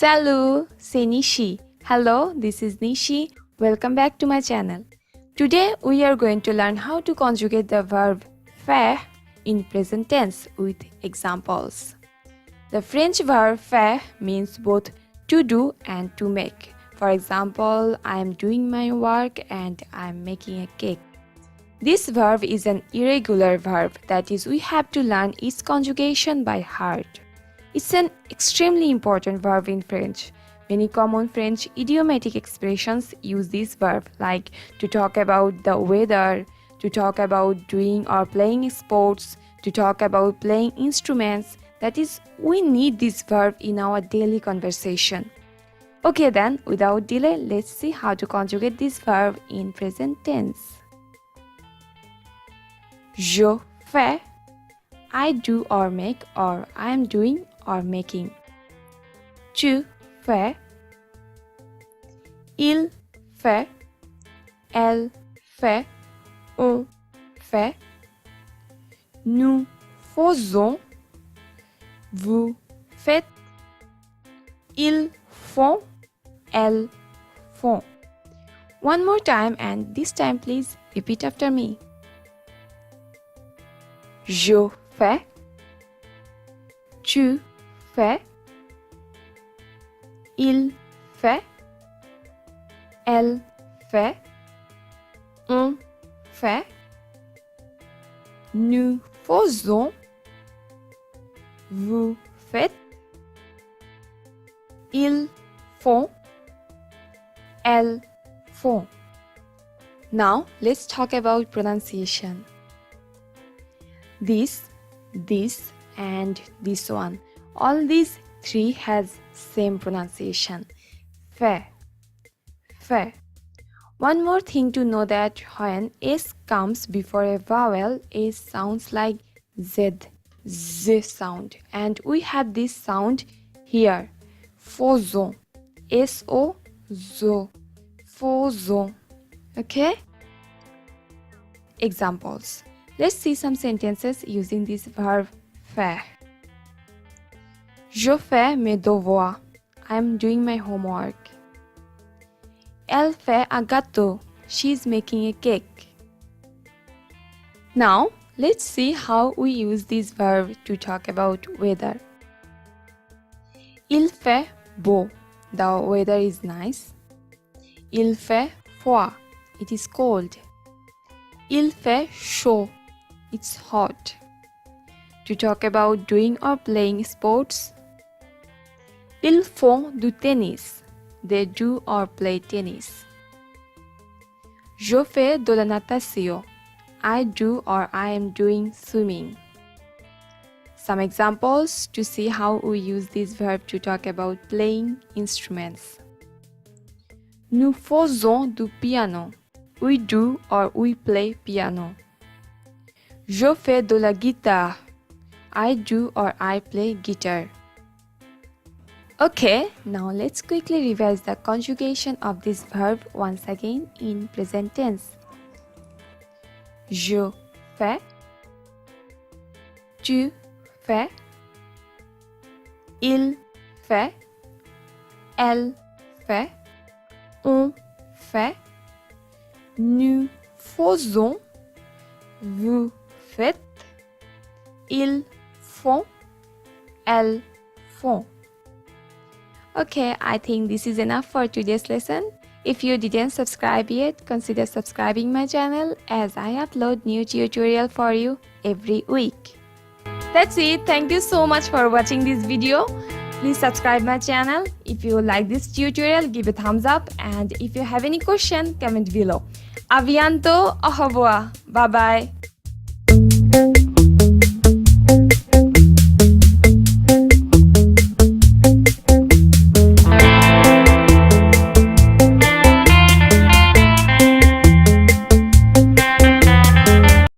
Salut, c'est Nishi. Hello, this is Nishi. Welcome back to my channel. Today we are going to learn how to conjugate the verb faire in present tense with examples. The French verb faire means both to do and to make. For example, I am doing my work and I am making a cake. This verb is an irregular verb, that is, we have to learn its conjugation by heart. It's an extremely important verb in French. Many common French idiomatic expressions use this verb, like to talk about the weather, to talk about doing or playing sports, to talk about playing instruments. That is, we need this verb in our daily conversation. Okay then, without delay, let's see how to conjugate this verb in present tense. Je fais, I do or make, or I am doing or making. Tu fais, il fait, elle fait, on fait, nous faisons, vous faites, ils font, elles font. One more time, and this time please repeat after me. Je fais, tu fais, il fait, elle fait, on fait, nous faisons, vous faites, ils font, elles font. Now let's talk about pronunciation. This, and this one. All these three has same pronunciation. Fait, fait. One more thing to know, that when S comes before a vowel, S sounds like Z, Z sound. And we have this sound here. Faisons, S-O-Z, faisons. Okay? Examples. Let's see some sentences using this verb faire. Je fais mes devoirs. I'm doing my homework. Elle fait un gâteau. She's making a cake. Now, let's see how we use this verb to talk about weather. Il fait beau. The weather is nice. Il fait froid. It is cold. Il fait chaud. It's hot. To talk about doing or playing sports. Ils font du tennis. They do or play tennis. Je fais de la natation. I do or I am doing swimming. Some examples to see how we use this verb to talk about playing instruments. Nous faisons du piano. We do or we play piano. Je fais de la guitare. I do or I play guitar. Okay, now let's quickly revise the conjugation of this verb once again in present tense. Je fais, tu fais, il fait, elle fait, on fait, nous faisons, vous faites, ils font, elles font. Okay, I think this is enough for today's lesson. If you didn't subscribe yet, consider subscribing my channel, as I upload new tutorial for you every week. That's it. Thank you so much for watching this video. Please subscribe my channel. If you like this tutorial, give a thumbs up, and if you have any question, comment below. A bientôt, au revoir. Bye bye.